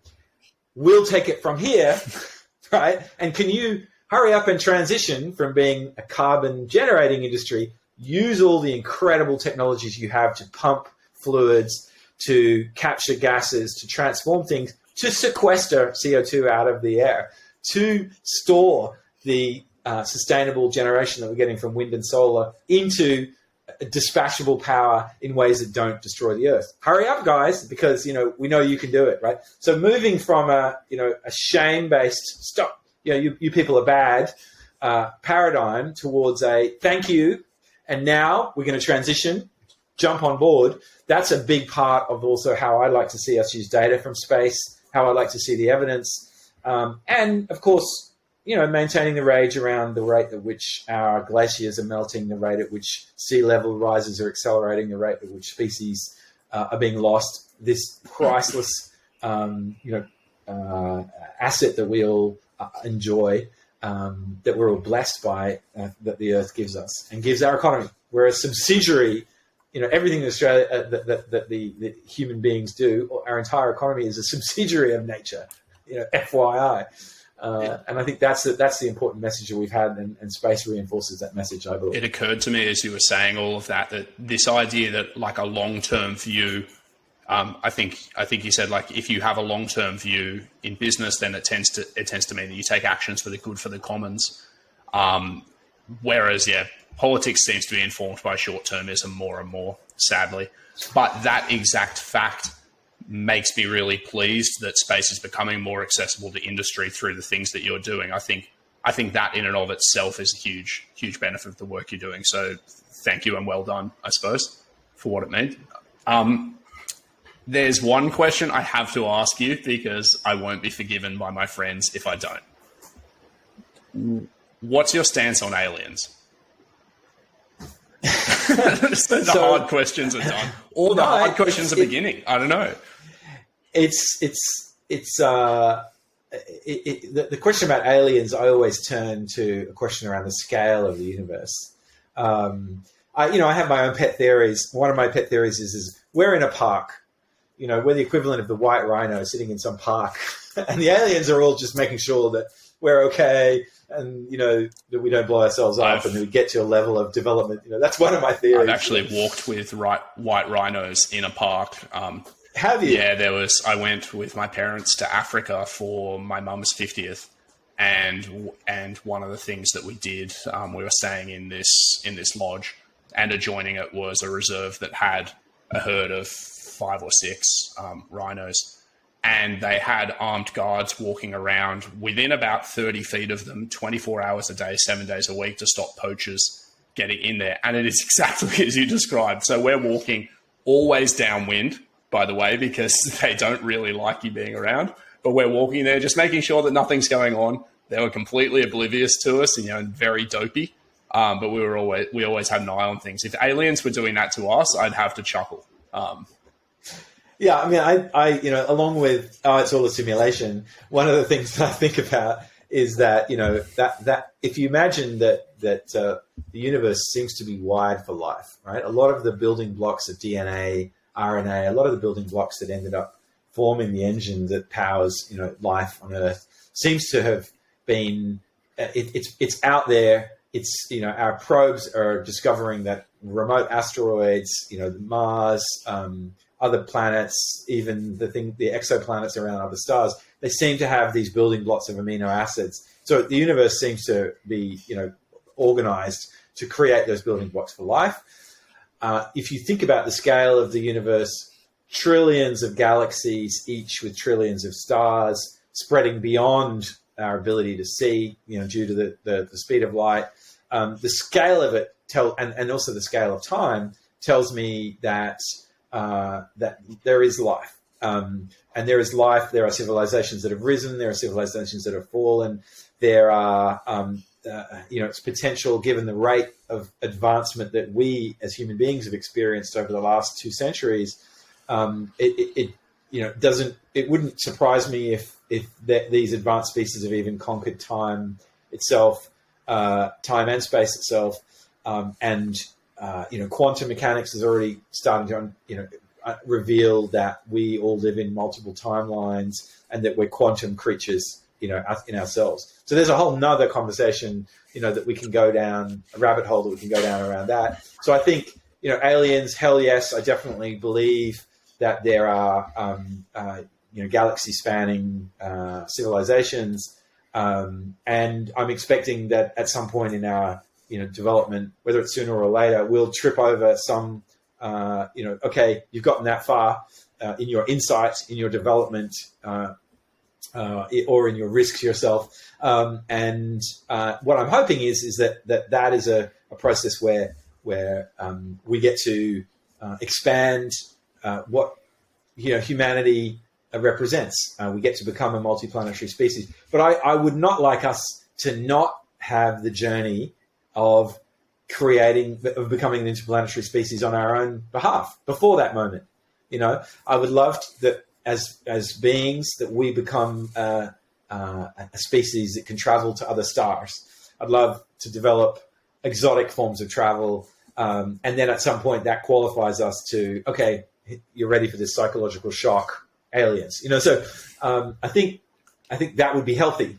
We'll take it from here, right? And can you hurry up and transition from being a carbon generating industry, use all the incredible technologies you have to pump fluids, to capture gases, to transform things, to sequester CO2 out of the air, to store the sustainable generation that we're getting from wind and solar into dispatchable power in ways that don't destroy the earth. Hurry up, guys, because we know you can do it, right? So moving from a shame-based stop, you people are bad paradigm towards a thank you, and now we're going to transition, jump on board. That's a big part of also how I like to see us use data from space, how I like to see the evidence, and of course, maintaining the rage around the rate at which our glaciers are melting, the rate at which sea level rises are accelerating, the rate at which species are being lost. This priceless, asset that we all enjoy, that we're all blessed by, that the Earth gives us and gives our economy. We're a subsidiary. Everything in Australia that the human beings do, our entire economy is a subsidiary of nature. FYI. And I think that's the important message that we've had, and space reinforces that message, I believe. It occurred to me as you were saying all of that this idea that like a long-term view, I think you said like if you have a long-term view in business, then it tends to mean that you take actions for the good for the commons. Whereas politics seems to be informed by short-termism more and more, sadly. But that exact fact makes me really pleased that space is becoming more accessible to industry through the things that you're doing. I think that in and of itself is a huge, huge benefit of the work you're doing. So thank you and well done, I suppose, for what it means. There's one question I have to ask you because I won't be forgiven by my friends if I don't. What's your stance on aliens? The hard questions are done. Or the hard questions are beginning. I don't know. The question about aliens, I always turn to a question around the scale of the universe. I have my own pet theories. One of my pet theories is we're in a park. We're the equivalent of the white rhino sitting in some park, and the aliens are all just making sure that we're okay, and that we don't blow ourselves up, and we get to a level of development. That's one of my theories. I've actually walked with white rhinos in a park. Have you? Yeah, I went with my parents to Africa for my mum's 50th, and one of the things that we did, we were staying in this lodge, and adjoining it was a reserve that had a herd of 5 or 6 rhinos, and they had armed guards walking around within about 30 feet of them, 24 hours a day, 7 days a week, to stop poachers getting in there. And it is exactly as you described. So we're walking always downwind, by the way, because they don't really like you being around. But we're walking there, just making sure that nothing's going on. They were completely oblivious to us, and very dopey. But we always had an eye on things. If aliens were doing that to us, I'd have to chuckle. Yeah, I mean, along with it's all a simulation. One of the things that I think about is that that if you imagine that the universe seems to be wired for life, right? A lot of the building blocks of DNA, RNA, a lot of the building blocks that ended up forming the engine that powers life on Earth seems to have been it's out there. It's our probes are discovering that remote asteroids, Mars, other planets, even the exoplanets around other stars, they seem to have these building blocks of amino acids. So the universe seems to be, organized to create those building blocks for life. If you think about the scale of the universe, trillions of galaxies, each with trillions of stars, spreading beyond our ability to see, due to the speed of light. The scale of it and also the scale of time tells me that that there is life. And there is life. There are civilizations that have risen. There are civilizations that have fallen. There are, its potential, given the rate of advancement that we as human beings have experienced over the last 2 centuries. It wouldn't surprise me if these advanced species have even conquered time itself, time and space itself, and quantum mechanics is already starting to reveal that we all live in multiple timelines and that we're quantum creatures, in ourselves. So there's a whole nother conversation, that we can go down, a rabbit hole that we can go down around that. So I think, aliens, hell yes, I definitely believe that there are, galaxy spanning civilizations. And I'm expecting that at some point in our, development, whether it's sooner or later, we'll trip over some, okay, you've gotten that far in your insight, in your development, or in your risk to yourself. And what I'm hoping is that is a process where we get to expand what humanity represents. We get to become a multiplanetary species. But I would not like us to not have the journey of becoming an interplanetary species on our own behalf before that moment. I would love that as beings that we become a species that can travel to other stars. I'd love to develop exotic forms of travel. And then at some point that qualifies us to, okay, you're ready for this psychological shock, aliens. So I think that would be healthy.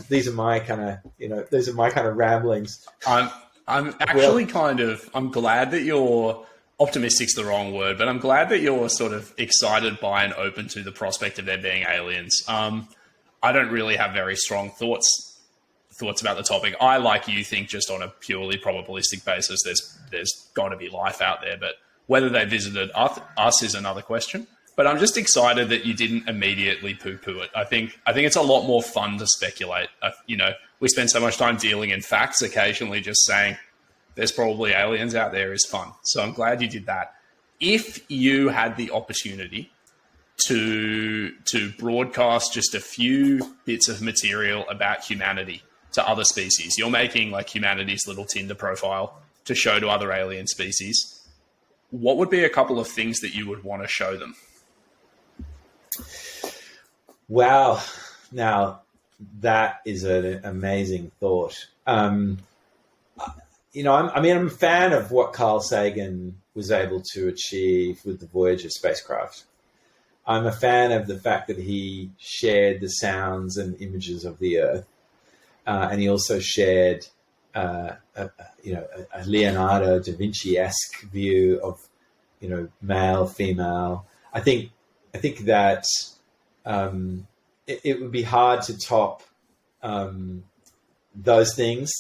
These are my kind of ramblings. I'm actually I'm glad that you're optimistic's the wrong word, but I'm glad that you're sort of excited by and open to the prospect of there being aliens. I don't really have very strong thoughts about the topic. I, like you, think just on a purely probabilistic basis, there's got to be life out there, but whether they visited us is another question. But I'm just excited that you didn't immediately poo-poo it. I think it's a lot more fun to speculate. We spend so much time dealing in facts. Occasionally, just saying there's probably aliens out there is fun. So I'm glad you did that. If you had the opportunity to broadcast just a few bits of material about humanity to other species, you're making like humanity's little Tinder profile to show to other alien species, what would be a couple of things that you would want to show them? Wow. Now, that is an amazing thought. I'm a fan of what Carl Sagan was able to achieve with the Voyager spacecraft. I'm a fan of the fact that he shared the sounds and images of the Earth. And he also shared, a Leonardo da Vinci-esque view of, male, female. I think that it would be hard to top those things,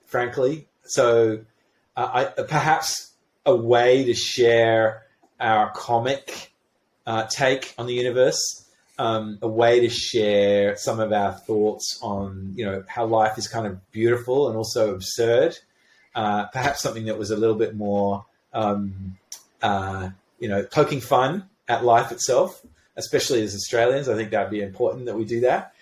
frankly. So perhaps a way to share our comic take on the universe, a way to share some of our thoughts on, how life is kind of beautiful and also absurd. Perhaps something that was a little bit more, poking fun at life itself, especially as Australians. I think that'd be important that we do that.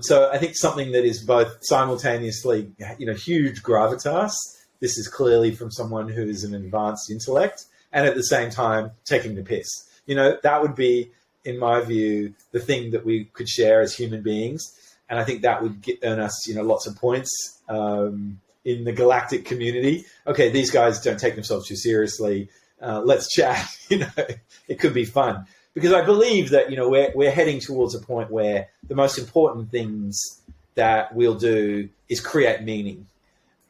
So I think something that is both simultaneously, huge gravitas. This is clearly from someone who is an advanced intellect, and at the same time taking the piss. That would be, in my view, the thing that we could share as human beings. And I think that would earn us, lots of points in the galactic community. Okay, these guys don't take themselves too seriously. Let's chat. It could be fun, because I believe that we're heading towards a point where the most important things that we'll do is create meaning.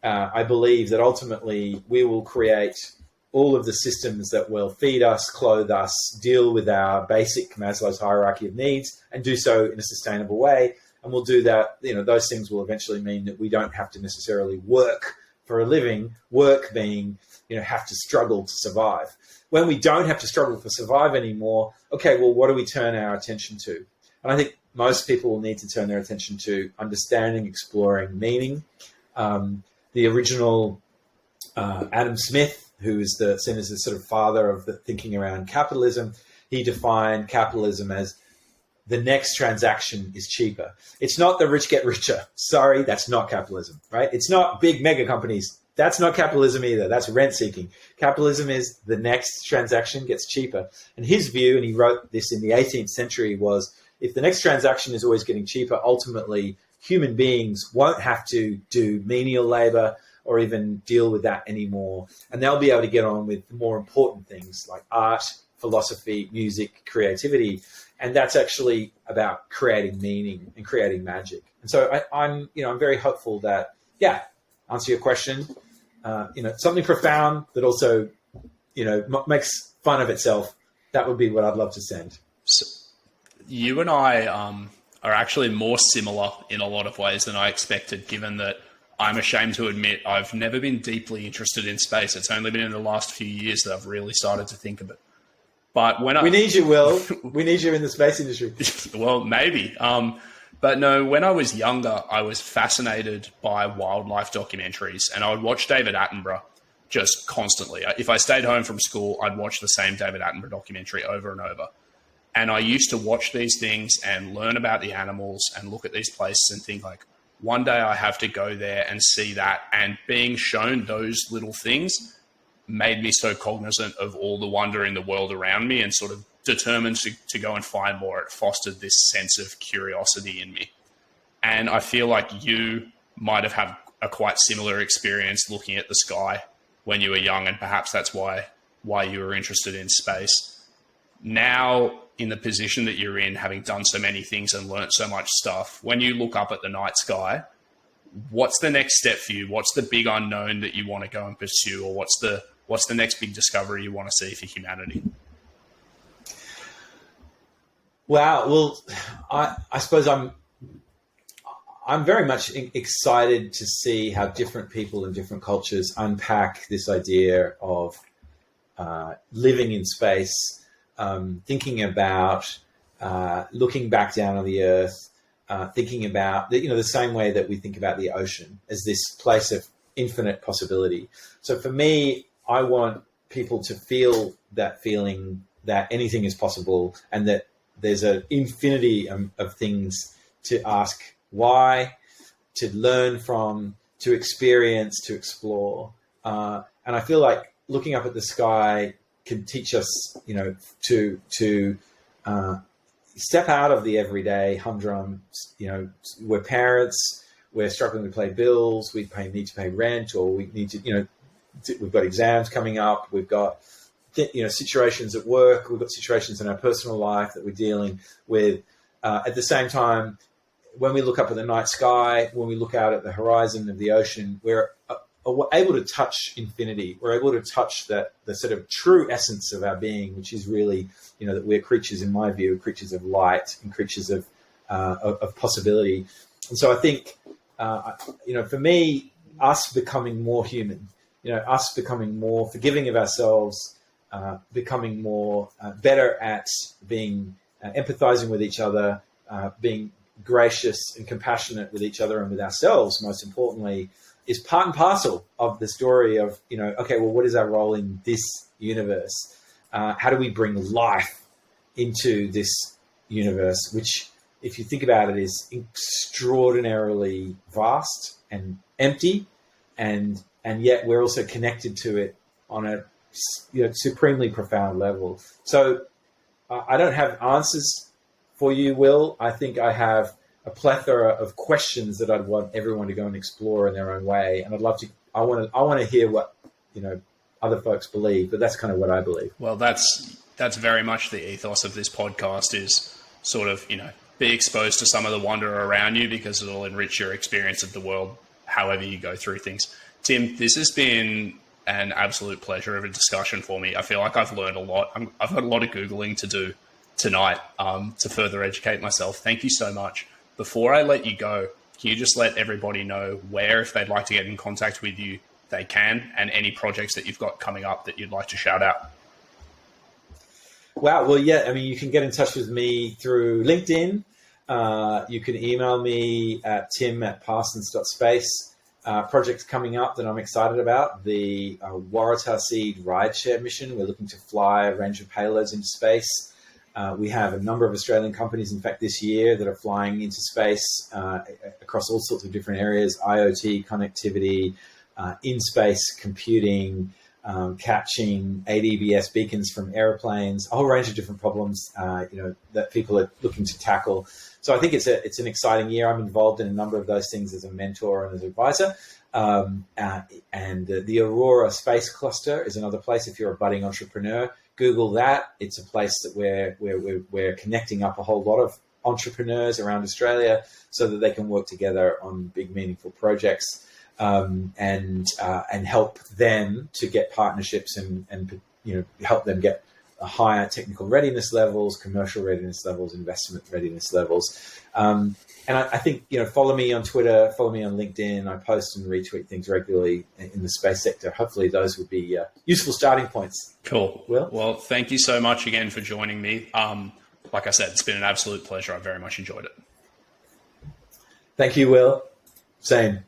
I believe that ultimately we will create all of the systems that will feed us, clothe us, deal with our basic Maslow's hierarchy of needs, and do so in a sustainable way. And we'll do that. Those things will eventually mean that we don't have to necessarily work for a living. Work being, have to struggle to survive. When we don't have to struggle to survive anymore, okay, well, what do we turn our attention to? And I think most people will need to turn their attention to understanding, exploring meaning. The original Adam Smith, who is seen as the sort of father of the thinking around capitalism, he defined capitalism as the next transaction is cheaper. It's not the rich get richer. Sorry, that's not capitalism, right? It's not big mega companies. That's not capitalism either. That's rent seeking. Capitalism is the next transaction gets cheaper. And his view, and he wrote this in the 18th century, was if the next transaction is always getting cheaper, ultimately human beings won't have to do menial labor or even deal with that anymore. And they'll be able to get on with more important things like art, philosophy, music, creativity. And that's actually about creating meaning and creating magic. And so I'm very hopeful that, answer your question, something profound that also, makes fun of itself. That would be what I'd love to send. So you and I are actually more similar in a lot of ways than I expected, given that I'm ashamed to admit I've never been deeply interested in space. It's only been in the last few years that I've really started to think of it. But we need you, Will. We need you in the space industry. Well, maybe. But no, when I was younger, I was fascinated by wildlife documentaries, and I would watch David Attenborough just constantly. If I stayed home from school, I'd watch the same David Attenborough documentary over and over. And I used to watch these things and learn about the animals and look at these places and think like, one day I have to go there and see that. And being shown those little things made me so cognizant of all the wonder in the world around me and sort of determined to go and find more. It fostered this sense of curiosity in me. And I feel like you might have had a quite similar experience looking at the sky when you were young, and perhaps that's why you were interested in space. Now, in the position that you're in, having done so many things and learnt so much stuff, when you look up at the night sky, what's the next step for you? What's the big unknown that you want to go and pursue, or what's the next big discovery you want to see for humanity? Wow. Well, I suppose I'm very much excited to see how different people in different cultures unpack this idea of living in space, thinking about looking back down on the earth, thinking about the same way that we think about the ocean as this place of infinite possibility. So for me, I want people to feel that feeling that anything is possible, and that there's an infinity of things to ask why, to learn from, to experience, to explore. And I feel like looking up at the sky can teach us, to step out of the everyday humdrum. We're parents, we're struggling to pay bills, we need to pay rent, or we need to, we've got exams coming up, we've got, situations at work, we've got situations in our personal life that we're dealing with. At the same time, when we look up at the night sky, when we look out at the horizon of the ocean, we're able to touch infinity. We're able to touch the sort of true essence of our being, which is really, that we're creatures, in my view, creatures of light and creatures of possibility. And so I think, for me, us becoming more human, us becoming more forgiving of ourselves, becoming more better at being empathizing with each other, being gracious and compassionate with each other and with ourselves, most importantly, is part and parcel of the story of, okay, well, what is our role in this universe? How do we bring life into this universe, which, if you think about it, is extraordinarily vast and empty, and yet we're also connected to it on a supremely profound level. So I don't have answers for you, Will. I think I have a plethora of questions that I'd want everyone to go and explore in their own way, and I'd love to. I want to hear what other folks believe, but that's kind of what I believe. Well, that's very much the ethos of this podcast, is sort of be exposed to some of the wonder around you, because it'll enrich your experience of the world however you go through things. Tim, this has been an absolute pleasure of a discussion for me. I feel like I've learned a lot. I've got a lot of Googling to do tonight to further educate myself. Thank you so much. Before I let you go, can you just let everybody know where, if they'd like to get in contact with you, they can, and any projects that you've got coming up that you'd like to shout out? Wow. Well, yeah, I mean, you can get in touch with me through LinkedIn. You can email me at tim@parsons.space. Projects coming up that I'm excited about: the Waratah Seed rideshare mission. We're looking to fly a range of payloads into space. We have a number of Australian companies, in fact, this year that are flying into space across all sorts of different areas: IoT, connectivity, in-space computing, catching ADBS beacons from airplanes, a whole range of different problems, that people are looking to tackle. So I think it's an exciting year. I'm involved in a number of those things as a mentor and as an advisor. And the Aurora Space Cluster is another place. If you're a budding entrepreneur, Google that. It's a place that we're connecting up a whole lot of entrepreneurs around Australia so that they can work together on big, meaningful projects, and help them to get partnerships and help them get higher technical readiness levels, commercial readiness levels, investment readiness levels. And I think, follow me on Twitter, follow me on LinkedIn. I post and retweet things regularly in the space sector. Hopefully those would be useful starting points. Cool. Well, thank you so much again for joining me. Like I said, it's been an absolute pleasure. I very much enjoyed it. Thank you, Will. Same.